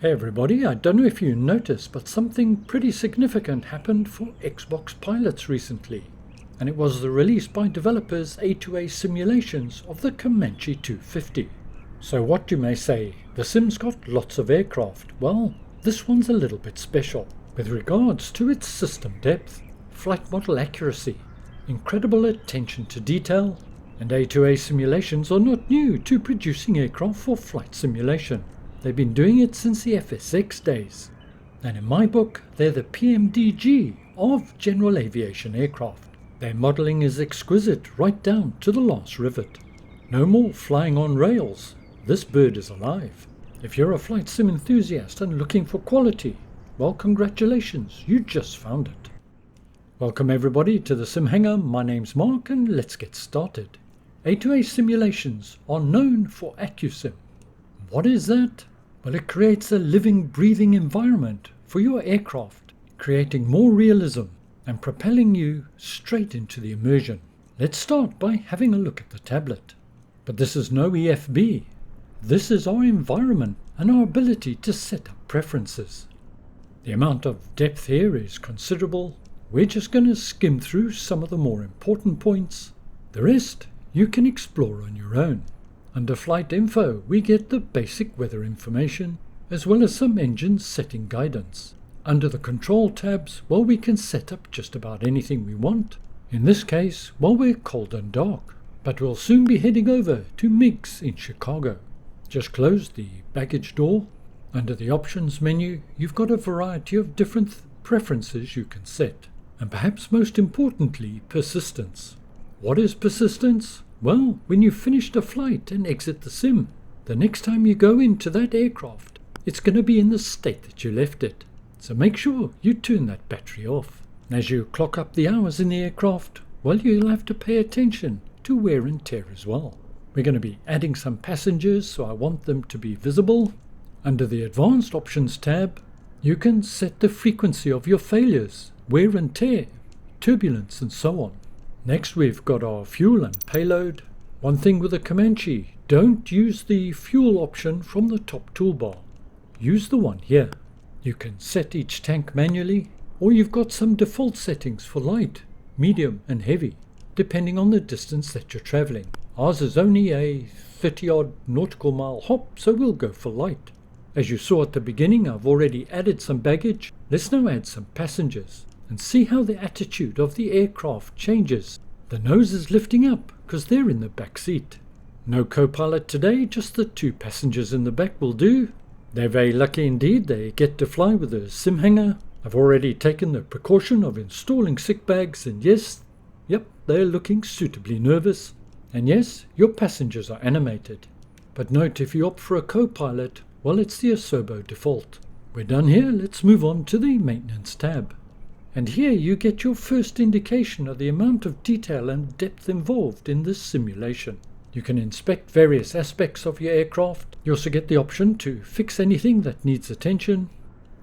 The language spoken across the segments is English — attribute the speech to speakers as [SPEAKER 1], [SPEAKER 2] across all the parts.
[SPEAKER 1] Hey everybody, I don't know if you noticed, but something pretty significant happened for Xbox pilots recently. And it was the release by developers A2A Simulations of the Comanche 250. So what you may say, the sim's got lots of aircraft. Well, this one's a little bit special. With regards to its system depth, flight model accuracy, incredible attention to detail, and A2A Simulations are not new to producing aircraft for flight simulation. They've been doing it since the FSX days, and in my book they're the PMDG of general aviation aircraft. Their modelling is exquisite right down to the last rivet. No more flying on rails, this bird is alive. If you're a flight sim enthusiast and looking for quality, well, congratulations, you just found it. Welcome everybody to the Sim Hangar. My name's Mark and let's get started. A2A Simulations are known for AccuSim. What is that? Well, it creates a living, breathing environment for your aircraft, creating more realism and propelling you straight into the immersion. Let's start by having a look at the tablet. But this is no EFB. This is our environment and our ability to set up preferences. The amount of depth here is considerable. We're just going to skim through some of the more important points. The rest you can explore on your own. Under Flight Info, we get the basic weather information, as well as some engine setting guidance. Under the Control tabs, well, we can set up just about anything we want. In this case, well, we're cold and dark, but we'll soon be heading over to MIGS in Chicago. Just close the baggage door. Under the Options menu, you've got a variety of different preferences you can set, and perhaps most importantly, persistence. What is persistence? Well, when you've finished a flight and exit the sim, the next time you go into that aircraft, it's going to be in the state that you left it. So make sure you turn that battery off. As you clock up the hours in the aircraft, well, you'll have to pay attention to wear and tear as well. We're going to be adding some passengers, so I want them to be visible. Under the Advanced Options tab, you can set the frequency of your failures, wear and tear, turbulence and so on. Next we've got our fuel and payload. One thing with a Comanche, don't use the fuel option from the top toolbar. Use the one here. You can set each tank manually, or you've got some default settings for light, medium and heavy, depending on the distance that you're travelling. Ours is only a 30-odd nautical mile hop, so we'll go for light. As you saw at the beginning, I've already added some baggage. Let's now add some passengers and see how the attitude of the aircraft changes. The nose is lifting up because they're in the back seat. No co-pilot today, just the two passengers in the back will do. They're very lucky indeed, they get to fly with a sim hangar. I've already taken the precaution of installing sick bags, and yes, they're looking suitably nervous. And yes, your passengers are animated. But note, if you opt for a co-pilot, well, it's the Asobo default. We're done here, let's move on to the Maintenance tab. And here you get your first indication of the amount of detail and depth involved in this simulation. You can inspect various aspects of your aircraft. You also get the option to fix anything that needs attention.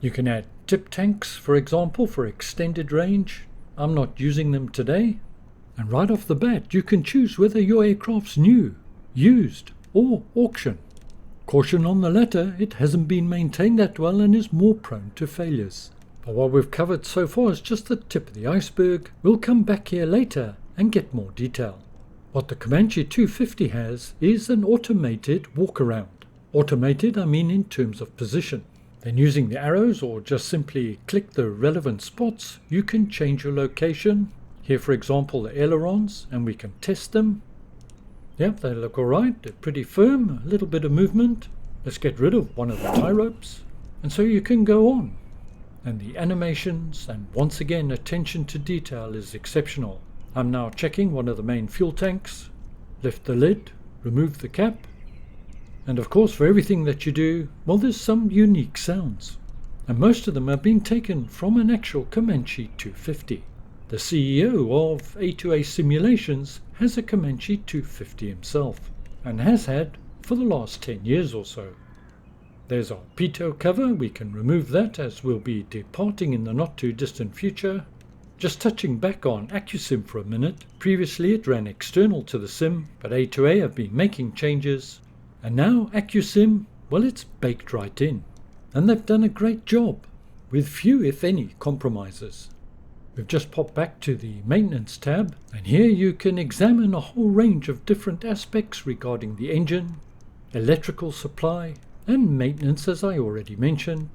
[SPEAKER 1] You can add tip tanks, for example, for extended range. I'm not using them today. And right off the bat, you can choose whether your aircraft's new, used, or auction. Caution on the latter, it hasn't been maintained that well and is more prone to failures. But what we've covered so far is just the tip of the iceberg. We'll come back here later and get more detail. What the Comanche 250 has is an automated walk-around. Automated, I mean in terms of position. Then using the arrows or just simply click the relevant spots, you can change your location. Here, for example, the ailerons, and we can test them. Yep, they look alright, they're pretty firm, a little bit of movement. Let's get rid of one of the tie ropes. And so you can go on. And the animations and once again attention to detail is exceptional. I'm now checking one of the main fuel tanks. Lift the lid, remove the cap. And of course, for everything that you do, well, there's some unique sounds. And most of them have been taken from an actual Comanche 250. The CEO of A2A Simulations has a Comanche 250 himself, and has had for the last 10 years or so. There's our pitot cover, we can remove that as we'll be departing in the not too distant future. Just touching back on AccuSim for a minute, previously it ran external to the sim, but A2A have been making changes, and now AccuSim, well, it's baked right in. and they've done a great job, with few if any compromises. We've just popped back to the Maintenance tab, and here you can examine a whole range of different aspects regarding the engine, electrical supply, and maintenance as I already mentioned.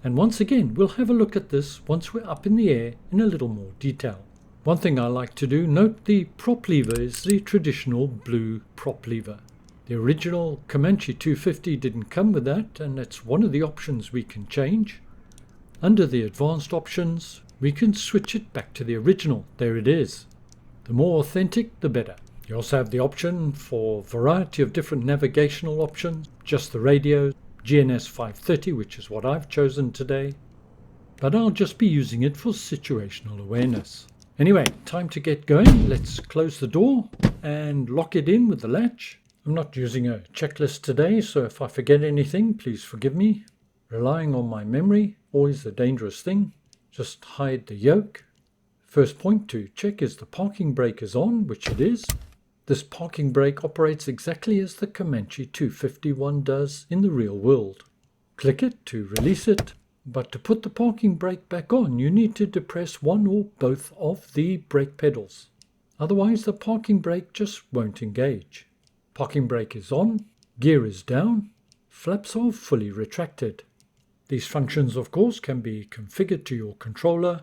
[SPEAKER 1] And once again, we'll have a look at this once we're up in the air in a little more detail. One thing I like to do, note the prop lever is the traditional blue prop lever. The original Comanche 250 didn't come with that, and it's one of the options we can change. Under the advanced options, we can switch it back to the original. There it is. The more authentic, the better. You also have the option for a variety of different navigational options, just the radio, GNS 530, which is what I've chosen today, but I'll just be using it for situational awareness. Anyway, time to get going. Let's close the door and lock it in with the latch. I'm not using a checklist today, so if I forget anything, please forgive me. Relying on my memory, always a dangerous thing. Just hide the yoke. First point to check is the parking brake is on, which it is. This parking brake operates exactly as the Comanche 251 does in the real world. Click it to release it, but to put the parking brake back on, you need to depress one or both of the brake pedals. Otherwise, the parking brake just won't engage. Parking brake is on, gear is down, flaps are fully retracted. These functions, of course, can be configured to your controller,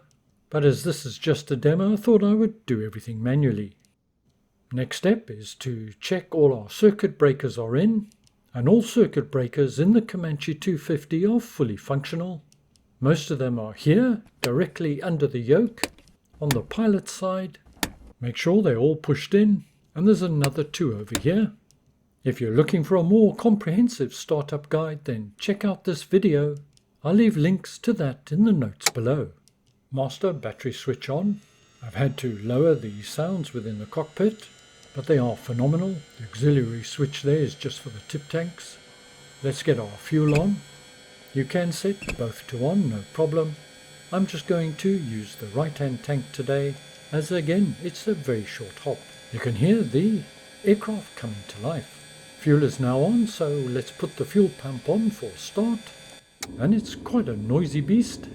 [SPEAKER 1] but as this is just a demo, I thought I would do everything manually. Next step is to check all our circuit breakers are in, and all circuit breakers in the Comanche 250 are fully functional. Most of them are here, directly under the yoke, on the pilot side. Make sure they're all pushed in, and there's another 2 over here. If you're looking for a more comprehensive startup guide, then check out this video. I'll leave links to that in the notes below. Master battery switch on. I've had to lower the sounds within the cockpit, but they are phenomenal. The auxiliary switch there is just for the tip tanks. Let's get our fuel on. You can set both to on, no problem. I'm just going to use the right hand tank today, as again it's a very short hop. You can hear the aircraft coming to life. Fuel is now on, so let's put the fuel pump on for a start. And it's quite a noisy beast.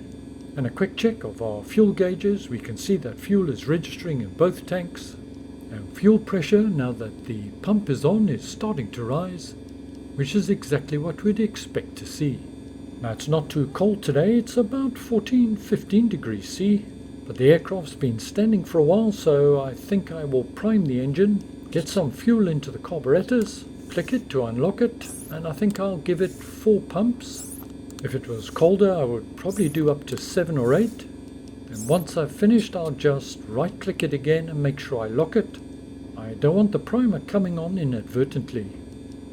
[SPEAKER 1] And a quick check of our fuel gauges. We can see that fuel is registering in both tanks. And fuel pressure, now that the pump is on, is starting to rise, which is exactly what we'd expect to see. Now it's not too cold today, it's about 14-15 degrees C, but the aircraft's been standing for a while, so I think I will prime the engine, get some fuel into the carburetors, click it to unlock it, and I think I'll give it 4 pumps. If it was colder, I would probably do up to 7 or 8. And once I've finished, I'll just right click it again and make sure I lock it. I don't want the primer coming on inadvertently.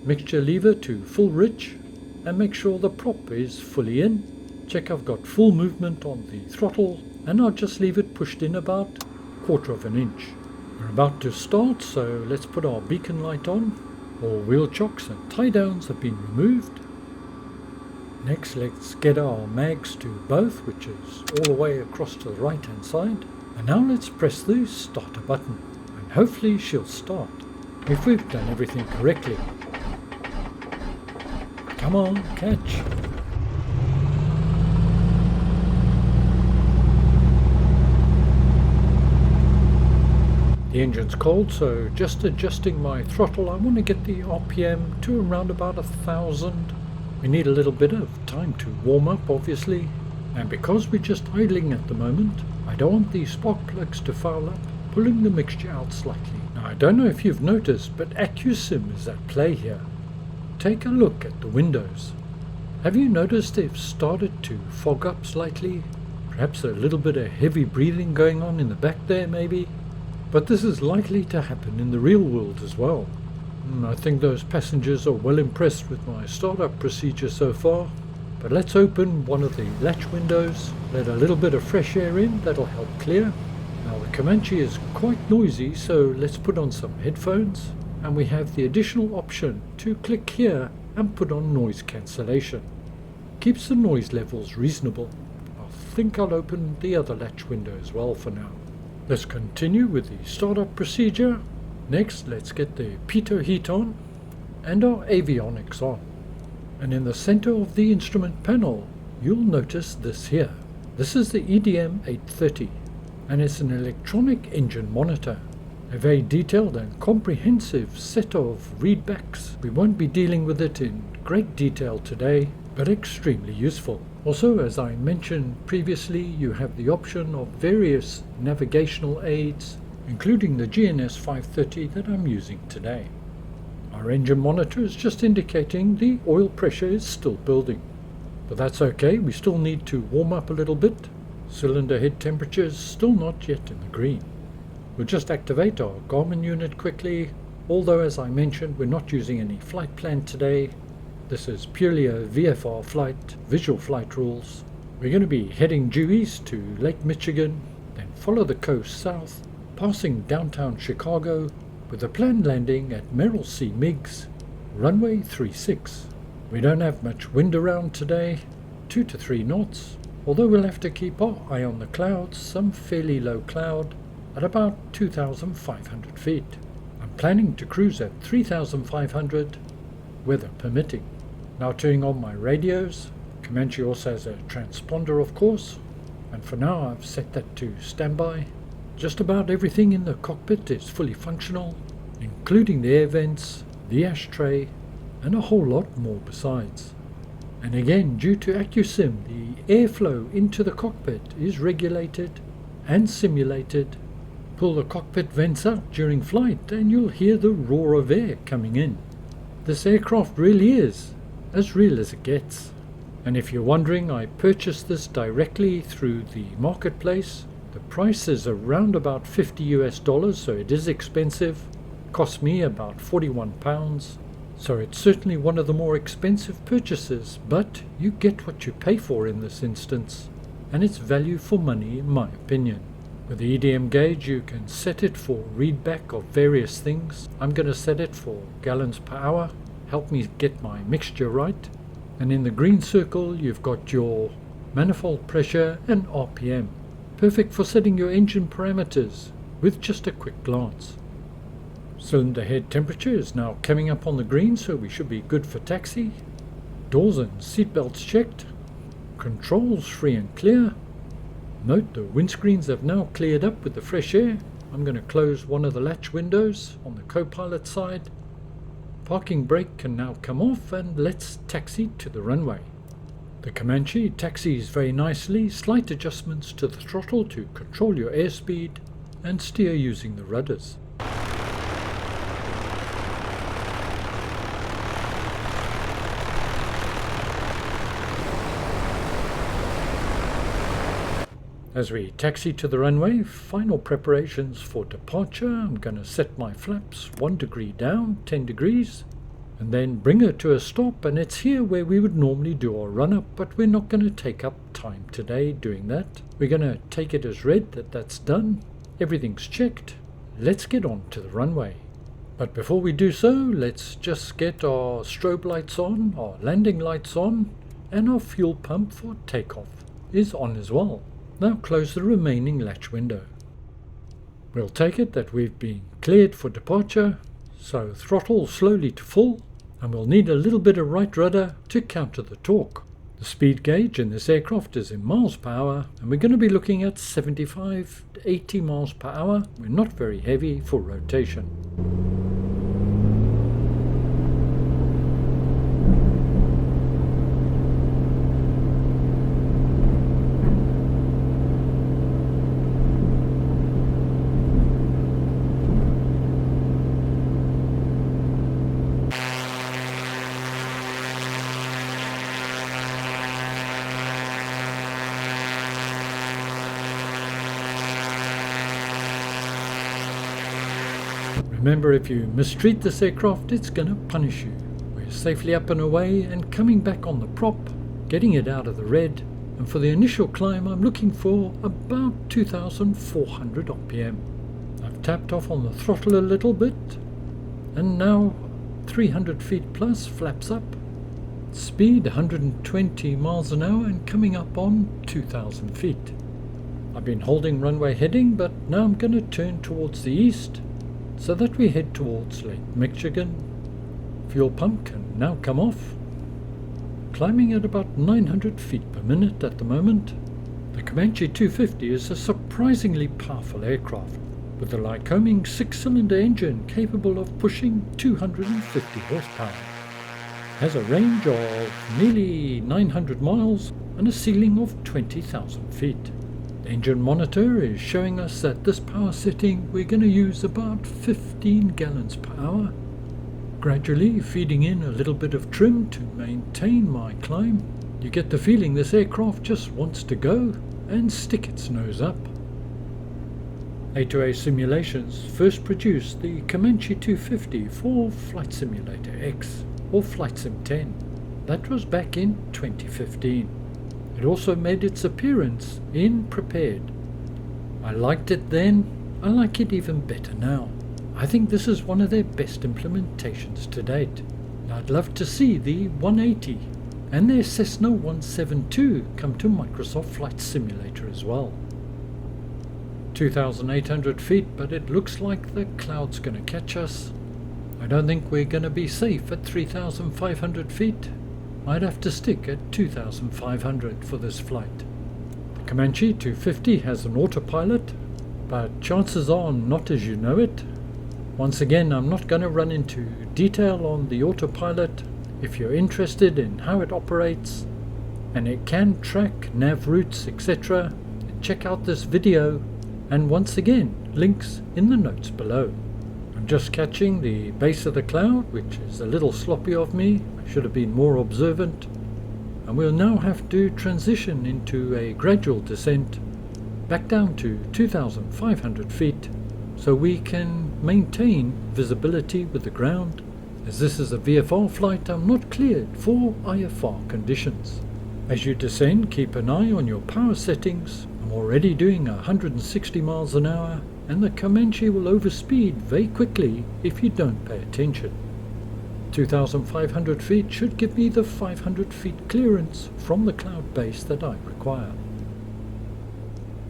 [SPEAKER 1] Mixture lever to full rich, and make sure the prop is fully in. Check I've got full movement on the throttle, and I'll just leave it pushed in about 1/4 inch. We're about to start, so let's put our beacon light on. All wheel chocks and tie downs have been removed. Next, let's get our mags to both, which is all the way across to the right hand side. And now let's press the starter button, and hopefully she'll start, if we've done everything correctly. Come on, catch. The engine's cold, so just adjusting my throttle, I want to get the RPM to around about 1,000. We need a little bit of time to warm up, obviously, and because we're just idling at the moment, I don't want the spark plugs to foul up, pulling the mixture out slightly. Now, I don't know if you've noticed, but AccuSim is at play here. Take a look at the windows. Have you noticed they've started to fog up slightly? Perhaps a little bit of heavy breathing going on in the back there, maybe? But this is likely to happen in the real world as well. I think those passengers are well impressed with my startup procedure so far. But let's open one of the latch windows, let a little bit of fresh air in, that'll help clear. Now the Comanche is quite noisy, so let's put on some headphones, and we have the additional option to click here and put on noise cancellation. Keeps the noise levels reasonable. I think I'll open the other latch window as well for now. Let's continue with the startup procedure. Next, let's get the pitot heat on and our avionics on. And in the center of the instrument panel, you'll notice this here. This is the EDM 830, and it's an electronic engine monitor. A very detailed and comprehensive set of readbacks. We won't be dealing with it in great detail today, but extremely useful. Also, as I mentioned previously, you have the option of various navigational aids, including the GNS 530 that I'm using today. Our engine monitor is just indicating the oil pressure is still building. But that's okay, we still need to warm up a little bit. Cylinder head temperature is still not yet in the green. We'll just activate our Garmin unit quickly, although as I mentioned we're not using any flight plan today. This is purely a VFR flight, visual flight rules. We're going to be heading due east to Lake Michigan, then follow the coast south, passing downtown Chicago, with a planned landing at Merrill C. Meigs, runway 36. We don't have much wind around today, 2 to 3 knots, although we'll have to keep our eye on the clouds, some fairly low cloud, at about 2,500 feet. I'm planning to cruise at 3,500, weather permitting. Now turning on my radios. Comanche also has a transponder, of course, and for now I've set that to standby. Just about everything in the cockpit is fully functional, including the air vents, the ashtray, and a whole lot more besides. And again, due to AccuSim, the airflow into the cockpit is regulated and simulated. Pull the cockpit vents out during flight and you'll hear the roar of air coming in. This aircraft really is as real as it gets. And if you're wondering, I purchased this directly through the marketplace. The price is around about $50 US, so it is expensive. Cost me about £41, so it's certainly one of the more expensive purchases, but you get what you pay for in this instance, and it's value for money in my opinion. With the EDM gauge you can set it for readback of various things. I'm going to set it for gallons per hour, help me get my mixture right. And in the green circle you've got your manifold pressure and RPM. Perfect for setting your engine parameters with just a quick glance. Cylinder head temperature is now coming up on the green, so we should be good for taxi. Doors and seatbelts checked. Controls free and clear. Note the windscreens have now cleared up with the fresh air. I'm going to close one of the latch windows on the co-pilot side. Parking brake can now come off, and let's taxi to the runway. The Comanche taxis very nicely, slight adjustments to the throttle to control your airspeed and steer using the rudders. As we taxi to the runway, final preparations for departure. I'm going to set my flaps 1 degree down, 10 degrees, and then bring her to a stop, and it's here where we would normally do our run-up, but we're not going to take up time today doing that. We're going to take it as read that that's done. Everything's checked. Let's get on to the runway. But before we do so, let's just get our strobe lights on, our landing lights on, and our fuel pump for takeoff is on as well. Now close the remaining latch window. We'll take it that we've been cleared for departure, so throttle slowly to full, and we'll need a little bit of right rudder to counter the torque. The speed gauge in this aircraft is in miles per hour, and we're going to be looking at 75 to 80 miles per hour. We're not very heavy for rotation. Remember, if you mistreat this aircraft, it's going to punish you. We're safely up and away and coming back on the prop, getting it out of the red, and for the initial climb I'm looking for about 2,400 RPM. I've tapped off on the throttle a little bit, and now 300 feet plus, flaps up. Speed 120 miles an hour and coming up on 2,000 feet. I've been holding runway heading, but now I'm going to turn towards the east, so that we head towards Lake Michigan. Fuel pump can now come off. climbing at about 900 feet per minute at the moment. The Comanche 250 is a surprisingly powerful aircraft, with a Lycoming 6-cylinder engine capable of pushing 250 horsepower. It has a range of nearly 900 miles and a ceiling of 20,000 feet. The engine monitor is showing us that this power setting we're going to use about 15 gallons per hour, gradually feeding in a little bit of trim to maintain my climb. You get the feeling this aircraft just wants to go and stick its nose up. A2A Simulations first produced the Comanche 250 for Flight Simulator X, or Flight Sim 10. That was back in 2015. It also made its appearance in Prepared. I liked it then, I like it even better now. I think this is one of their best implementations to date. I'd love to see the 180 and their Cessna 172 come to Microsoft Flight Simulator as well. 2,800 feet, but it looks like the cloud's going to catch us. I don't think we're going to be safe at 3,500 feet. I'd have to stick at 2,500 for this flight. The Comanche 250 has an autopilot, but chances are not as you know it. Once again, I'm not going to run into detail on the autopilot. If you're interested in how it operates, and it can track nav routes, etc., check out this video, and once again, links in the notes below. I'm just catching the base of the cloud, which is a little sloppy of me. I should have been more observant. And we'll now have to transition into a gradual descent back down to 2,500 feet so we can maintain visibility with the ground. As this is a VFR flight, I'm not cleared for IFR conditions. As you descend, keep an eye on your power settings. I'm already doing 160 miles an hour, and the Comanche will overspeed very quickly if you don't pay attention. 2,500 feet should give me the 500 feet clearance from the cloud base that I require.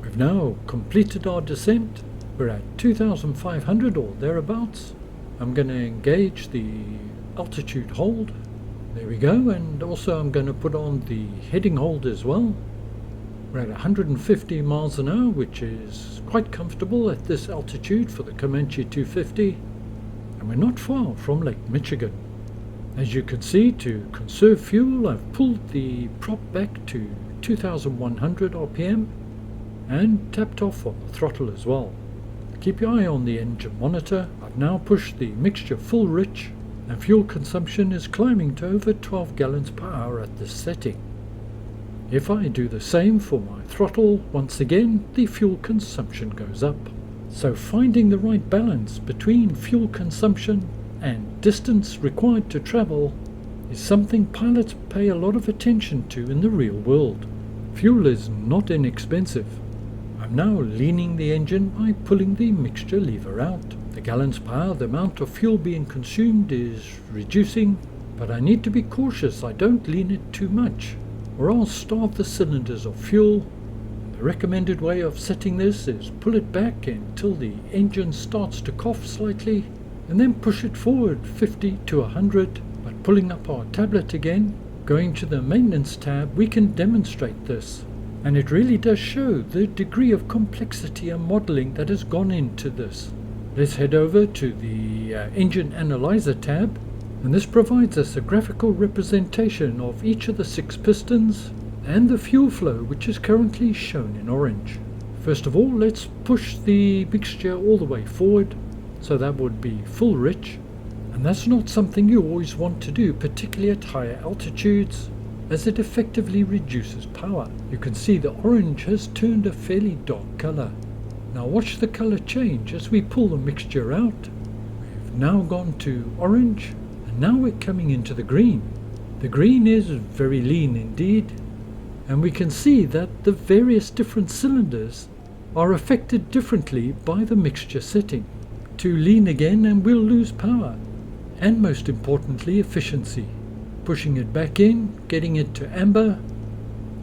[SPEAKER 1] We've now completed our descent. We're at 2,500 or thereabouts. I'm going to engage the altitude hold. There we go, and also I'm going to put on the heading hold as well. We're at 150 miles an hour, which is quite comfortable at this altitude for the Comanche 250, and we're not far from Lake Michigan. As you can see, to conserve fuel, I've pulled the prop back to 2,100 RPM and tapped off on the throttle as well. Keep your eye on the engine monitor. I've now pushed the mixture full rich, and fuel consumption is climbing to over 12 gallons per hour at this setting. If I do the same for my throttle, once again the fuel consumption goes up. So finding the right balance between fuel consumption and distance required to travel is something pilots pay a lot of attention to in the real world. Fuel is not inexpensive. I'm now leaning the engine by pulling the mixture lever out. The gallons per hour, the amount of fuel being consumed, is reducing, but I need to be cautious I don't lean it too much, or I'll starve the cylinders of fuel. The recommended way of setting this is pull it back until the engine starts to cough slightly, and then push it forward 50 to 100. But pulling up our tablet again, going to the maintenance tab, we can demonstrate this. And it really does show the degree of complexity and modeling that has gone into this. Let's head over to the Engine Analyzer tab, and this provides us a graphical representation of each of the 6 pistons and the fuel flow, which is currently shown in orange. First of all, let's push the mixture all the way forward, so that would be full rich, and that's not something you always want to do, particularly at higher altitudes, as it effectively reduces power. You can see the orange has turned a fairly dark color. Now watch the color change as we pull the mixture out. We've now gone to orange, and now we're coming into the green. The green is very lean indeed, and we can see that the various different cylinders are affected differently by the mixture setting. Too lean again and we'll lose power, and most importantly efficiency. Pushing it back in, getting it to amber,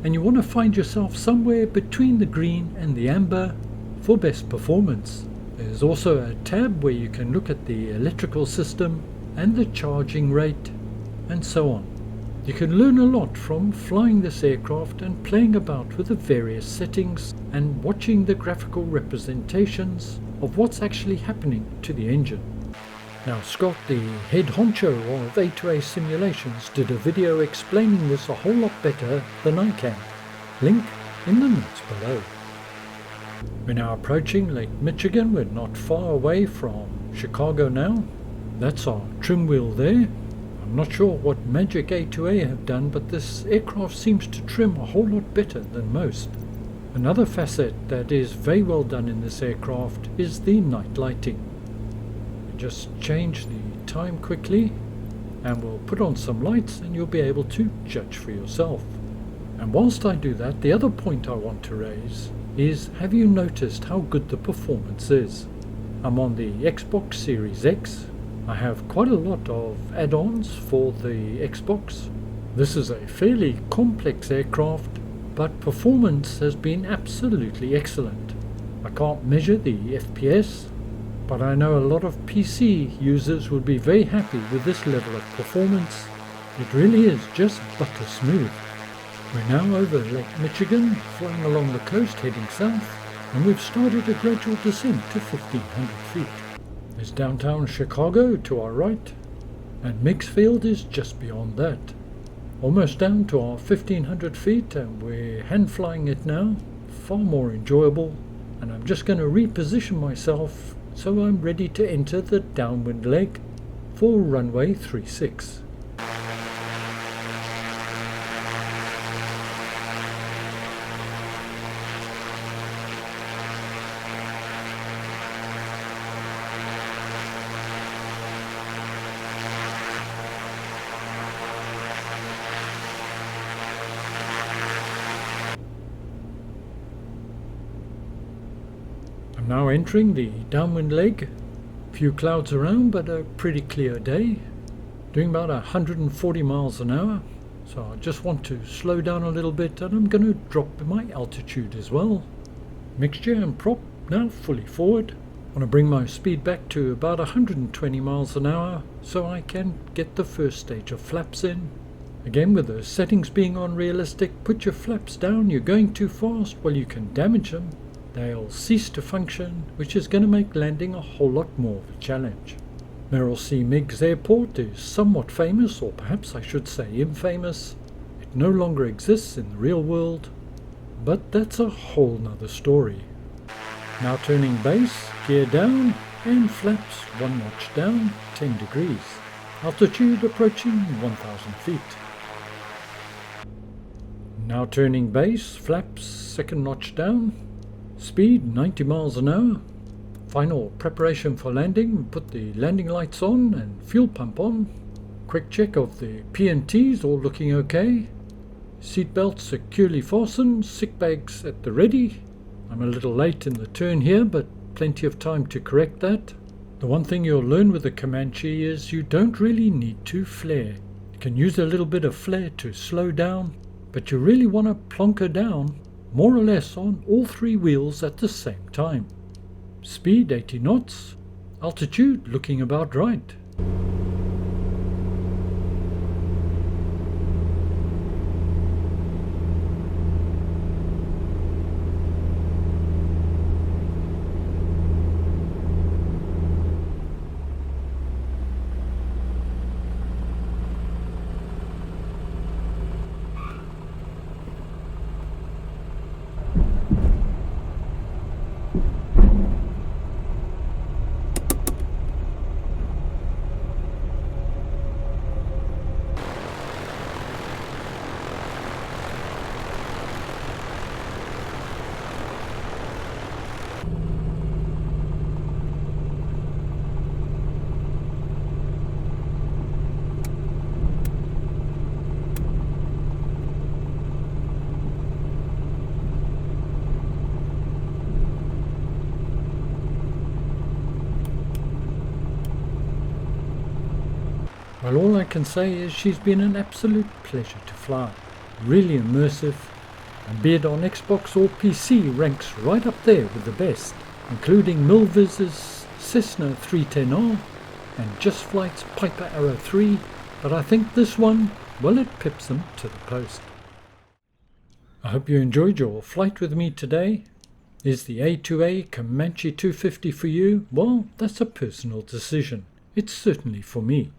[SPEAKER 1] and you want to find yourself somewhere between the green and the amber for best performance. There's also a tab where you can look at the electrical system and the charging rate and so on. You can learn a lot from flying this aircraft and playing about with the various settings and watching the graphical representations of what's actually happening to the engine. Now Scott, the head honcho of A2A Simulations, did a video explaining this a whole lot better than I can. Link in the notes below. We're now approaching Lake Michigan. We're not far away from Chicago now. That's our trim wheel there. I'm not sure what magic A2A have done, but this aircraft seems to trim a whole lot better than most. Another facet that is very well done in this aircraft is the night lighting. Just change the time quickly and we'll put on some lights and you'll be able to judge for yourself. And whilst I do that, the other point I want to raise is, have you noticed how good the performance is? I'm on the Xbox Series X. I have quite a lot of add-ons for the Xbox. This is a fairly complex aircraft, but performance has been absolutely excellent. I can't measure the FPS, but I know a lot of PC users would be very happy with this level of performance. It really is just butter smooth. We're now over Lake Michigan, flying along the coast heading south, and we've started a gradual descent to 1,500 feet. There's downtown Chicago to our right, and Mixfield is just beyond that. Almost down to our 1,500 feet, and we're hand flying it now, far more enjoyable, and I'm just going to reposition myself so I'm ready to enter the downwind leg for runway 36. I'm now entering the downwind leg. Few clouds around, but a pretty clear day. Doing about 140 miles an hour. So I just want to slow down a little bit, and I'm going to drop my altitude as well. Mixture and prop now fully forward. I want to bring my speed back to about 120 miles an hour so I can get the first stage of flaps in. Again, with the settings being unrealistic, put your flaps down. You're going too fast, well, you can damage them. They'll cease to function, which is going to make landing a whole lot more of a challenge. Merrill C. Meigs Airport is somewhat famous, or perhaps I should say infamous. It no longer exists in the real world, but that's a whole nother story. Now turning base, gear down, and flaps 1 notch down, 10 degrees. Altitude approaching 1,000 feet. Now turning base, flaps 2nd notch down. Speed 90 miles an hour. Final preparation for landing. Put the landing lights on and fuel pump on. Quick check of the P&Ts, all looking okay. Seatbelts securely fastened. Sick bags at the ready. I'm a little late in the turn here, but plenty of time to correct that. The one thing you'll learn with the Comanche is you don't really need to flare. You can use a little bit of flare to slow down, but you really want to plonk her down more or less on all 3 wheels at the same time. Speed 80 knots, altitude looking about right. Well, all I can say is she's been an absolute pleasure to fly. Really immersive, and be it on Xbox or PC, ranks right up there with the best, including Milviz's Cessna 310R and Just Flight's Piper Arrow 3, but I think this one well, it pips them to the post. I hope you enjoyed your flight with me today. Is the A2A Comanche 250 for you? Well, that's a personal decision. It's certainly for me,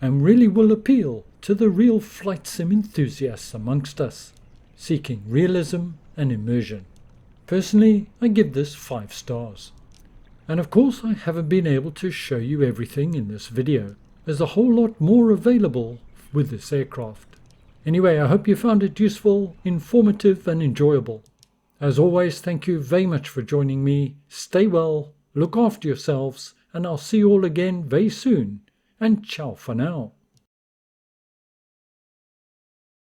[SPEAKER 1] and really will appeal to the real flight sim enthusiasts amongst us, seeking realism and immersion. Personally, I give this 5 stars. And of course, I haven't been able to show you everything in this video. There's a whole lot more available with this aircraft. Anyway, I hope you found it useful, informative and enjoyable. As always, thank you very much for joining me. Stay well, look after yourselves, and I'll see you all again very soon. And ciao for now.